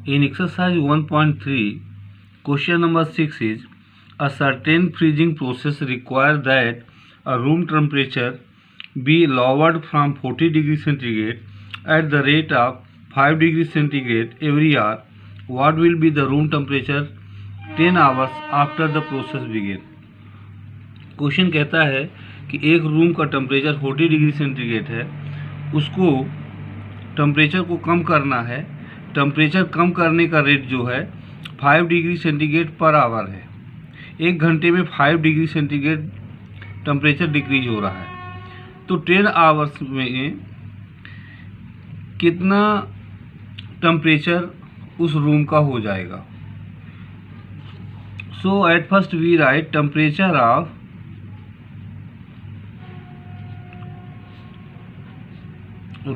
In exercise 1.3, question number 6 is, a certain freezing process requires that a room temperature be lowered from 40 degrees centigrade at the rate of 5 degrees centigrade every hour. What will be the room temperature 10 hours after the process begin? Question कहता है कि एक room का temperature 40 degree centigrade है, उसको temperature को कम करना है। टेम्परेचर कम करने का रेट जो है 5 डिग्री सेंटीग्रेड पर आवर है। एक घंटे में 5 डिग्री सेंटीग्रेड टेम्परेचर डिक्रीज हो रहा है, तो 10 आवर्स में कितना टेम्परेचर उस रूम का हो जाएगा। So at first we write temperature of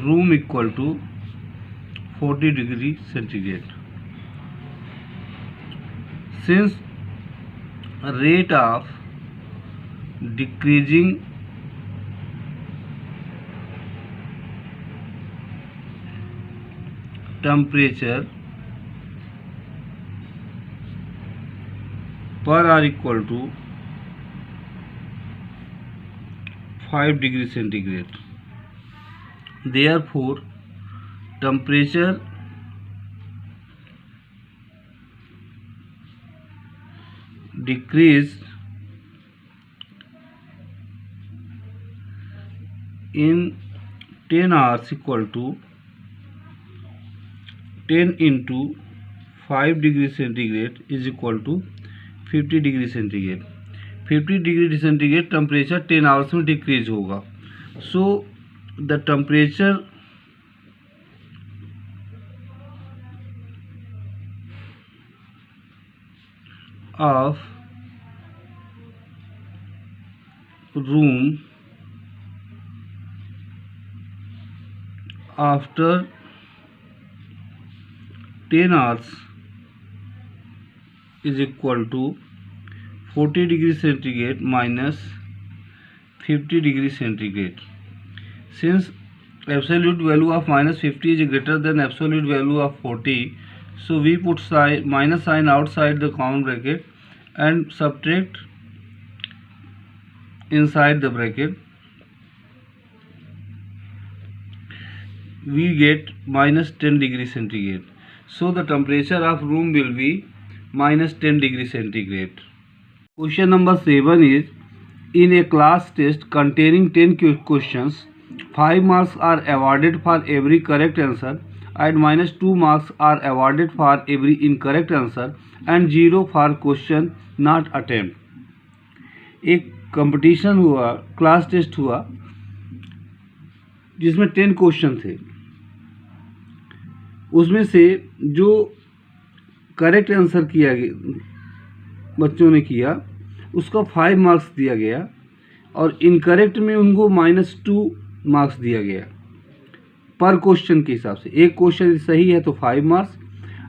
room equal to 40 degree centigrade. Since rate of decreasing temperature per hour equal to 5 degree centigrade, therefore temperature decrease in 10 hours equal to 10 into 5 degree centigrade is equal to 50 degree centigrade. 50 degree centigrade temperature 10 hours में decrease होगा। So the temperature of room after 10 hours is equal to 40 degree centigrade minus 50 degree centigrade. Since absolute value of minus 50 is greater than absolute value of 40, so we put minus sign outside the common bracket and subtract inside the bracket. We get minus 10 degree centigrade. So the temperature of room will be minus 10 degree centigrade. Question number 7 is, in a class test containing 10 questions, 5 marks are awarded for every correct answer and minus 2 marks are awarded for every incorrect answer and 0 for question not attempt. एक competition हुआ, class test हुआ, जिसमें 10 question थे। उसमें से जो correct answer किया गया, बच्चों ने किया, उसका 5 मार्क्स दिया गया और इनकरेक्ट में उनको -2 मार्क्स दिया गया पर क्वेश्चन के हिसाब से। एक क्वेश्चन यदि सही है तो 5 मार्क्स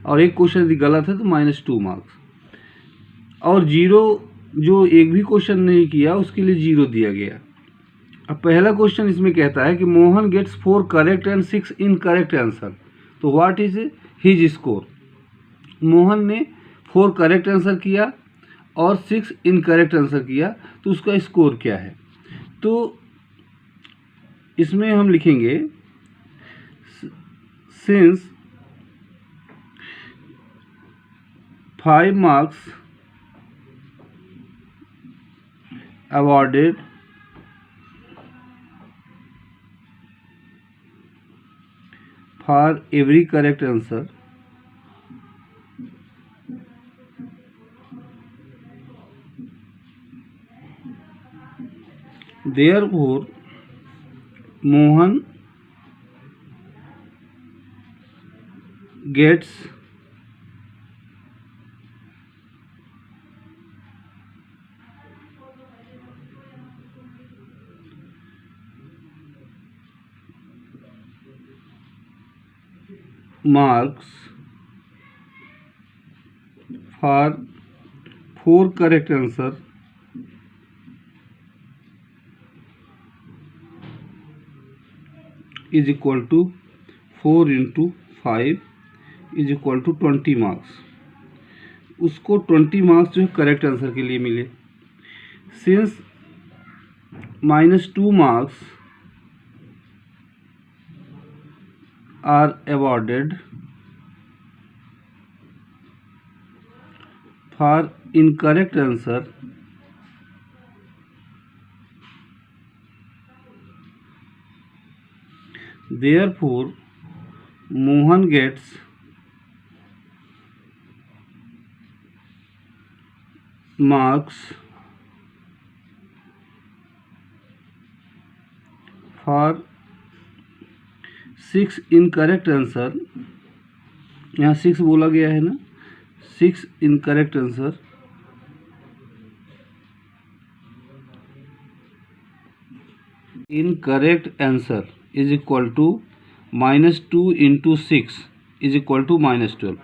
और एक क्वेश्चन यदि गलत है तो -2 मार्क्स। और 0 जो एक भी क्वेश्चन नहीं किया उसके लिए 0 दिया गया। अब पहला क्वेश्चन इसमें कहता है कि Mohan gets 4 correct and 6 incorrect answer, तो what is his score. Mohan ने 4 करेक्ट आंसर किया और 6 इनकरेक्ट आंसर किया, तो उसका स्कोर क्या है। तो इसमें हम लिखेंगे since 5 marks awarded for every correct answer, therefore Mohan gets marks for 4 correct answer is equal to 4 into 5 is equal to 20 marks. उसको 20 मार्क्स जो है करेक्ट आंसर के लिए मिले। Since -2 marks are awarded for incorrect answer, therefore Mohan gets marks for 6 incorrect answer. यहाँ 6 बोला गया है ना, 6 incorrect answer incorrect answer is equal to -2 into 6 is equal to -12।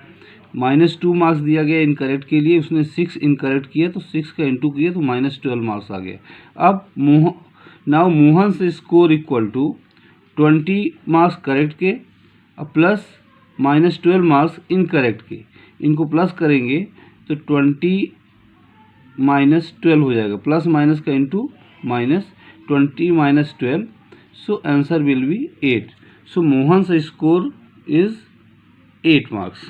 -2 marks दिया गया इनकरेक्ट के लिए, उसने 6 इनकरेक्ट किया तो 6 का इंटू किया तो -12 मार्क्स आ गया। अब नाउ मोहन से score equal to 20 marks correct के प्लस -12 मार्क्स इनकरेक्ट के, इनको प्लस करेंगे तो 20 -12 हो जाएगा, प्लस माइनस का into -20 -12, so answer will be 8. So Mohan's score is 8 marks.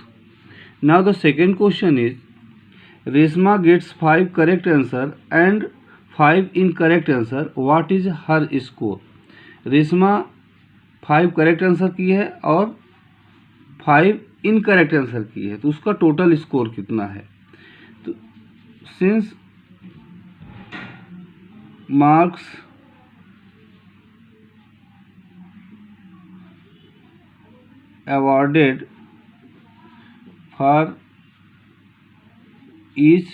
Now the second question is, Reshma gets 5 correct answer and 5 incorrect answer. What is her score? Reshma 5 correct answer की है और 5 incorrect answer की है, तो उसका total score कितना है? तो since marks awarded for each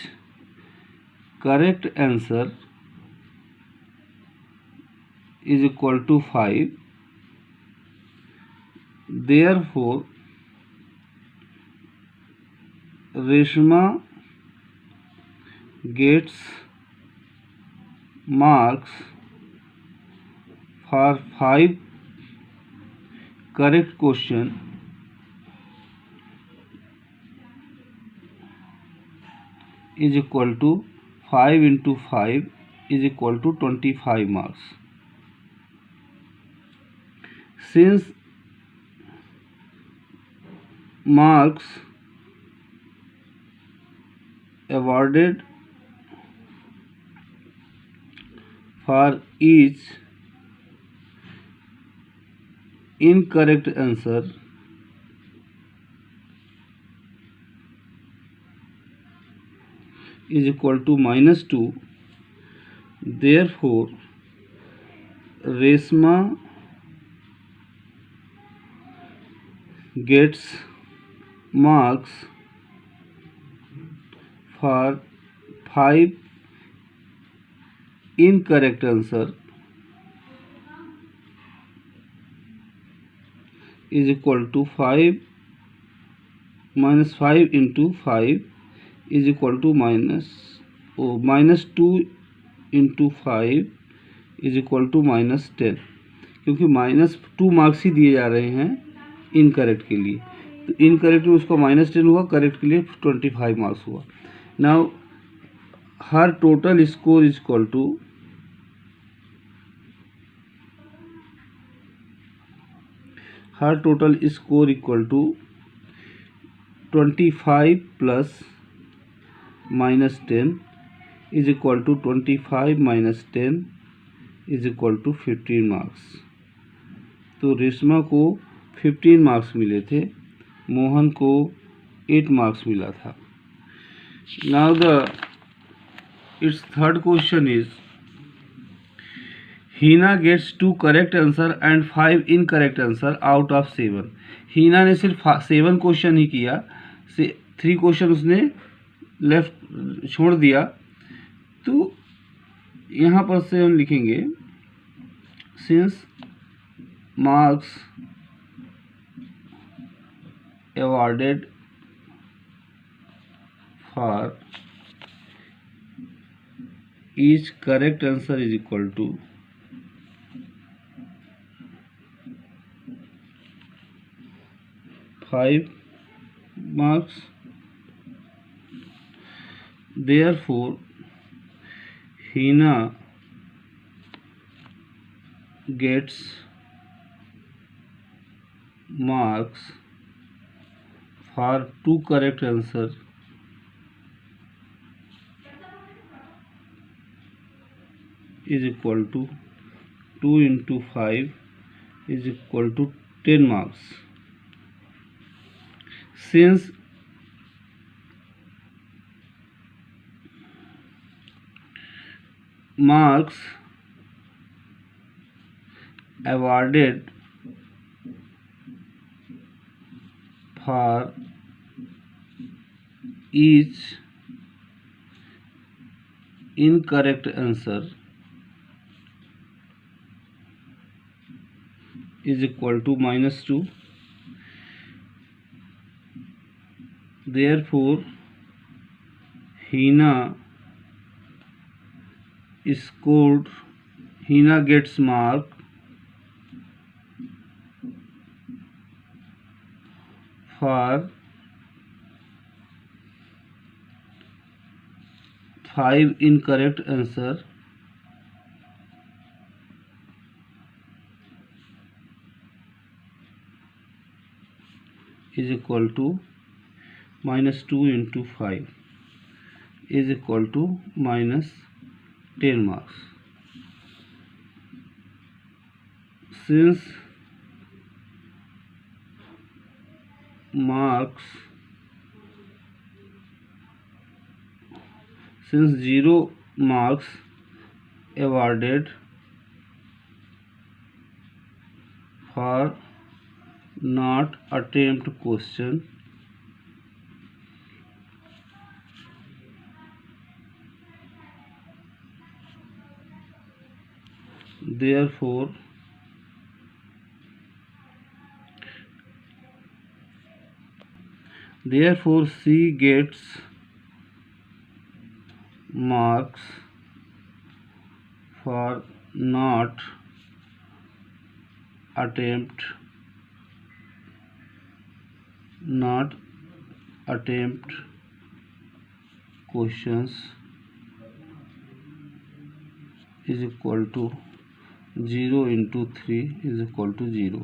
correct answer is equal to 5, therefore Reshma gets marks for 5 correct question is equal to 5 into 5 is equal to 25 marks. Since marks awarded for each incorrect answer is equal to -2, therefore Reshma gets marks for 5 incorrect answer is equal to 5 -5 into 5 is equal to -2 into 5 is equal to -10, क्योंकि -2 marks ही दिए जा रहे हैं incorrect के लिए, तो incorrect में उसका -10 हुआ, करेक्ट के लिए 25 मार्क्स हुआ। Now her total score is equal to -25 plus -10 is equal to 25 minus 10 is equal to 15 marks. तो रेशमा को 15 मार्क्स मिले थे, मोहन को 8 मार्क्स मिला था। Now it's third question is, Heena gets 2 correct answer and 5 incorrect answer out of 7। Heena ने सिर्फ 7 question ही किया, 3 क्वेश्चन उसने लेफ्ट छोड़ दिया, तो यहाँ पर से हम लिखेंगे since marks awarded for each correct answer is equal to 5 marks. Therefore, Hina gets marks for 2 correct answers is equal to 2 into 5 is equal to 10 marks. Since marks awarded for each incorrect answer is equal to -2. Therefore, Hina gets mark for 5 incorrect answer is equal to -2 into 5 is equal to -10 marks. Since zero marks awarded for not attempt question, therefore she gets marks for not attempt questions is equal to 0 into 3 is equal to 0.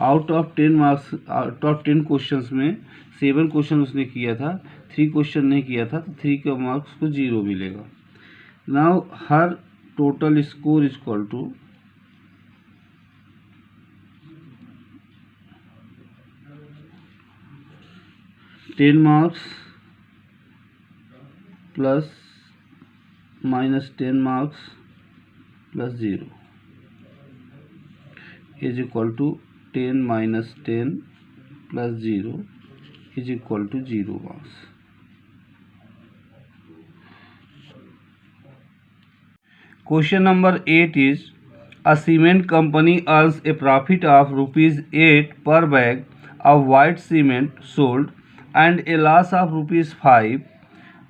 Out of 10 questions में 7 question उसने किया था, 3 question नहीं किया था, तो 3 के marks को 0 मिलेगा. Now her total score is equal to 10 marks plus -10 marks plus 0 is equal to 10 minus 10 plus 0 is equal to 0 marks. Question number 8 is, a cement company earns a profit of ₹8 per bag of white cement sold and a loss of ₹5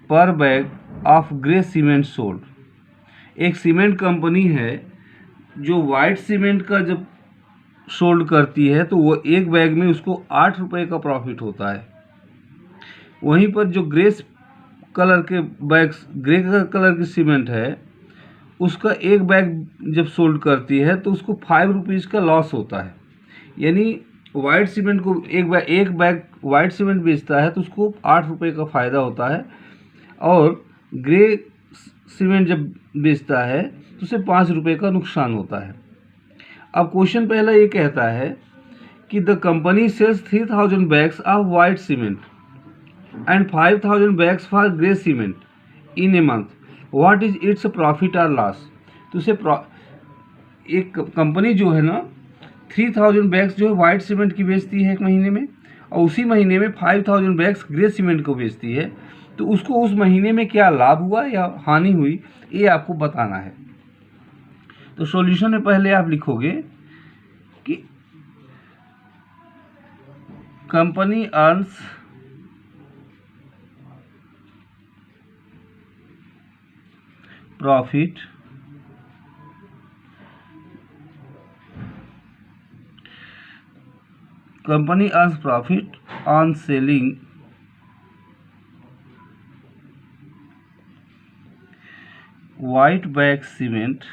per bag of grey cement sold. एक cement company है जो white cement का जब sold करती है तो वो एक बैग में उसको 8 रुपये का प्रॉफिट होता है. वहीं पर जो ग्रे कलर की सीमेंट है उसका एक बैग जब सोल्ड करती है तो उसको 5 रुपीज़ का लॉस होता है. यानी वाइट सीमेंट को एक बैग वाइट सीमेंट बेचता है तो उसको 8 रुपये का फ़ायदा होता है, और ग्रे सीमेंट जब बेचता है तो उसे 5 रुपये का नुकसान होता है. अब क्वेश्चन पहला ये कहता है कि the company sells 3000 bags of white cement and 5000 bags for grey cement in a month, what is its profit और लॉस. तो उसे एक कंपनी जो है ना 3000 बैग्स जो है वाइट सीमेंट की बेचती है एक महीने में, और उसी महीने में 5000 बैग्स ग्रे सीमेंट को बेचती है, तो उसको उस महीने में क्या लाभ हुआ या हानि हुई ये आपको बताना है. तो सॉल्यूशन में पहले आप लिखोगे कि company earns profit company earns profit on selling white bag cement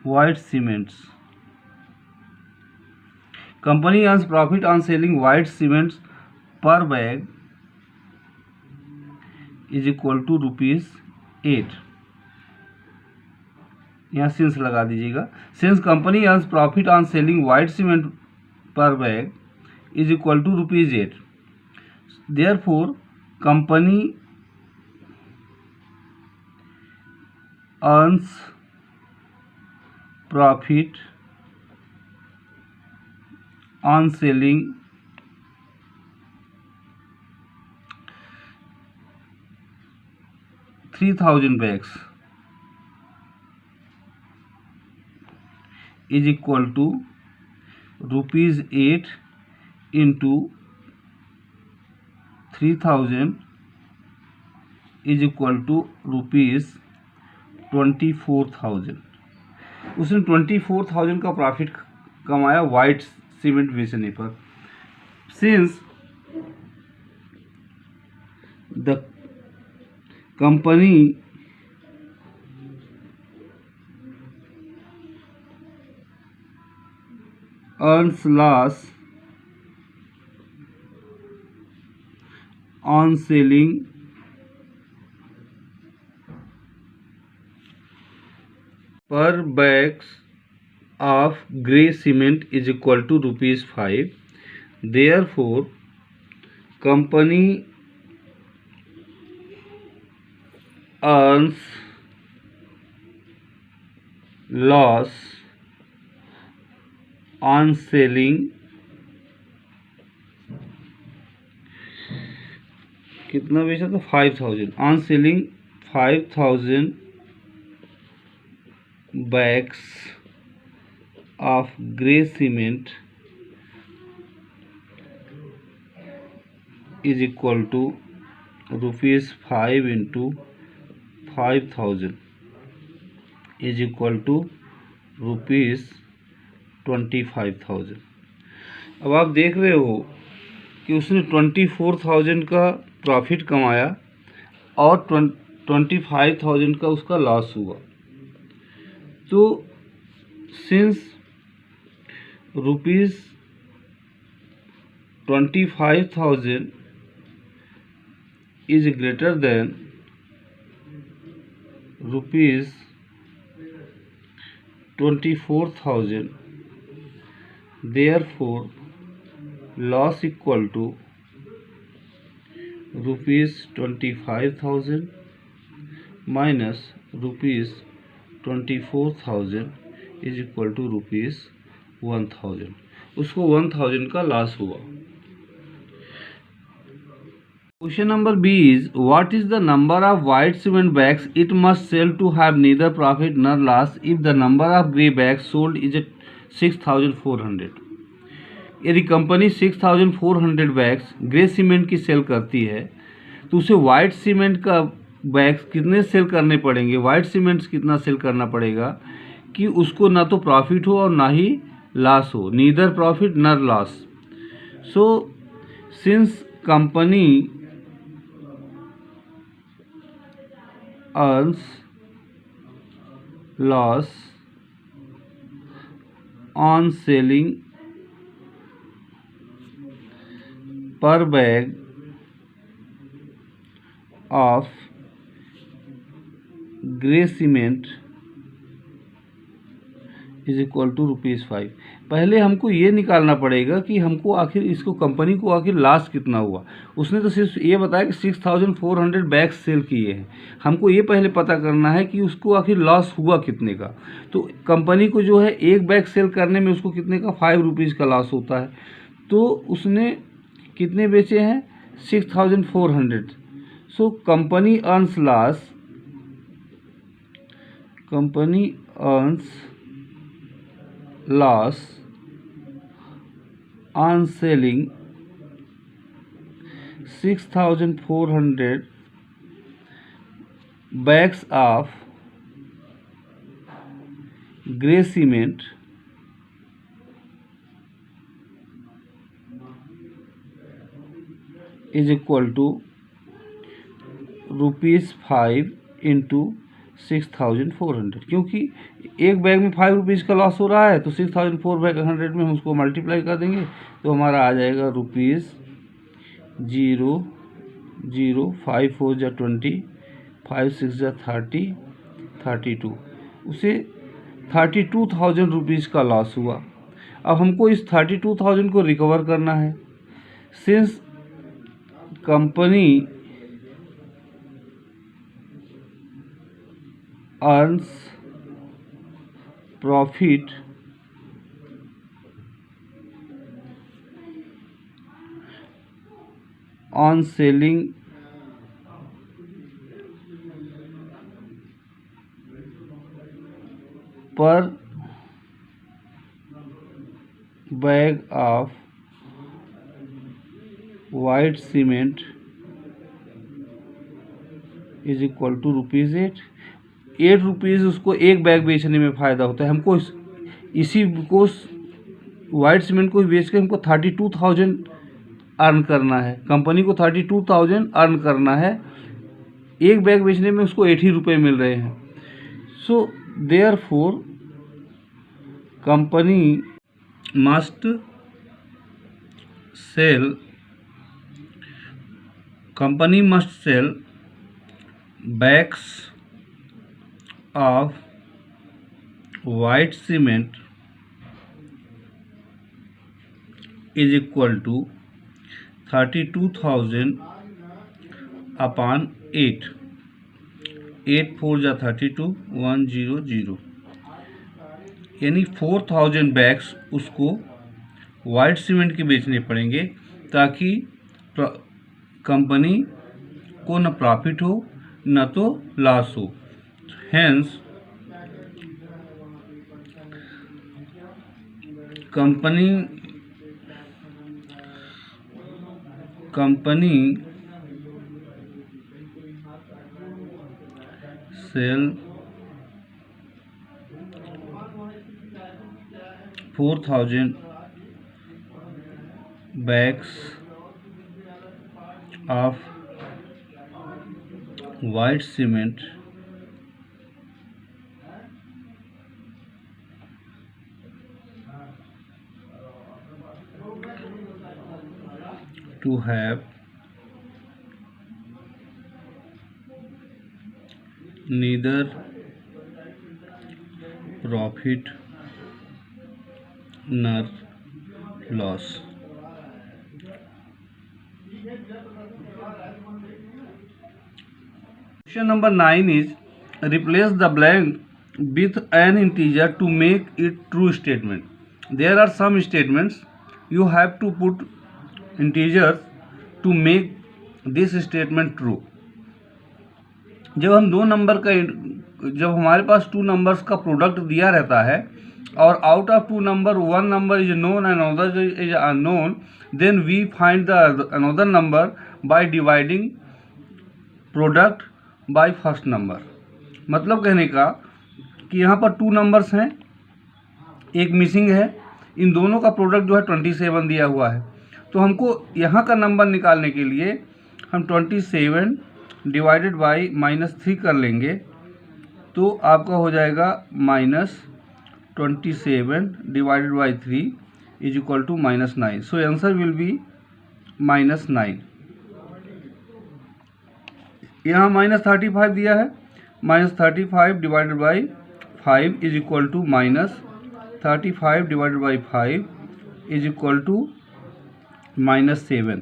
white cements. Company earns profit on selling white cements per bag is equal to ₹8। यहाँ सिंस लगा दीजिएगा। Since company earns profit on selling white cement per bag is equal to ₹8, therefore company earns profit on selling 3000 bags is equal to ₹8 into 3000 is equal to ₹24,000। उसने 24,000 का profit कमाया white cement बेचने पर। Since the company earns loss on selling per bags of grey cement is equal to ₹5, therefore company earns loss on selling कितना बेचा था 5000 on selling 5000 bags of grey cement is equal to ₹5 into 5000 is equal to ₹25,000। अब आप देख रहे हो कि उसने 24,000 का प्रॉफिट कमाया और 25,000 का उसका लॉस हुआ। तो since ₹25,000 is greater than ₹24,000, therefore loss equal to ₹25,000 minus ₹24,000 is equal to ₹1,000। उसको 1000 का लॉस हुआ। Question number B is, what is the number of white cement bags it must sell to have neither profit nor loss if the number of grey bags sold is 6,400? यदि company 6,400 bags grey cement की cell करती है तो उसे white cement का bags कितने cell करने पड़ेंगे, वाइट सीमेंट्स कितना सेल करना पड़ेगा कि उसको ना तो प्रॉफिट हो और ना ही लॉस हो, नीदर प्रॉफिट नर loss. So since company earns loss on selling per bag of grey cement is equal to ₹5। पहले हमको ये निकालना पड़ेगा कि हमको आखिर इसको कंपनी को आखिर लॉस कितना हुआ। उसने तो सिर्फ ये बताया कि 6,400 बैग्स सेल किए हैं, हमको ये पहले पता करना है कि उसको आखिर लॉस हुआ कितने का। तो कंपनी को जो है एक बैग सेल करने में उसको कितने का ₹5 का लॉस होता है। तो उसने कितने बेचे हैं 6,400। So company earns loss, company earns loss on selling 6,400 bags of grey cement is equal to ₹5 into 6,400, क्योंकि एक बैग में ₹5 का लॉस हो रहा है तो 6,400 में हम उसको मल्टीप्लाई कर देंगे तो हमारा आ जाएगा ₹0 5 4 जा 20 5 6 जा 30 32, उसे 32,000 रुपीज़ का लॉस हुआ। अब हमको इस 32,000 को रिकवर करना है। Since company earns profit on selling per bag of white cement is equal to ₹8 ₹8 उसको एक बैग बेचने में फ़ायदा होता है। हमको इसी को वाइट सीमेंट को बेच के हमको 32,000 अर्न करना है। कंपनी को 32,000 अर्न करना है। एक बैग बेचने में उसको ₹80 मिल रहे हैं। So therefore company must sell bags of white cement is equal to 32,000 upon 8 8 4 जा 32 100, यानी 4,000 बैग्स उसको वाइट सीमेंट के बेचने पड़ेंगे ताकि कंपनी को न प्रॉफिट हो न तो लॉस हो। Hence company sell 4,000 bags of white cement to have neither profit nor loss. Question number 9 is replace the blank with an integer to make it true statement. There are some statements you have to put integers to make this statement true. जब हमारे पास 2 numbers का product दिया रहता है और out of 2 number 1 number is known and another is unknown, then we find the another number by dividing product by first number. मतलब कहने का कि यहाँ पर 2 नंबर्स हैं, एक मिसिंग है, इन दोनों का प्रोडक्ट जो है 27 दिया हुआ है। तो हमको यहाँ का नंबर निकालने के लिए हम 27 डिवाइडेड बाई -3 कर लेंगे तो आपका हो जाएगा -27 divided by 3 is equal to -9। So answer will be -9। यहाँ -35 दिया है, -35 divided by 5 is equal to -35 divided by 5 is equal to -7।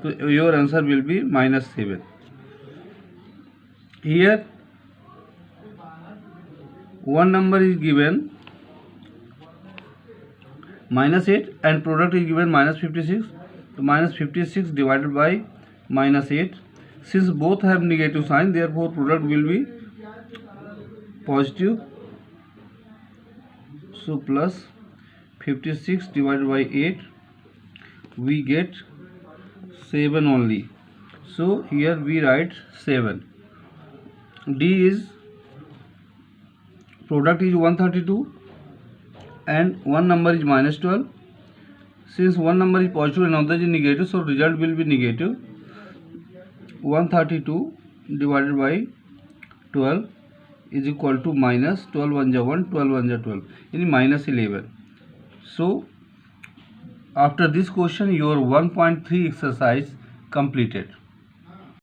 तो your answer will be -7। Here one number is given -8 and product is given -56. So -56 divided by -8. Since both have negative sign, therefore product will be positive. So plus 56 divided by 8, we get 7 only. So here we write 7. D is product is 132 and one number is minus 12. Since one number is positive and another is negative, so result will be negative. 132 divided by 12 is equal to minus 12 1 ja 1, 12 1 ja 12, in minus 11. So after this question, your 1.3 exercise completed.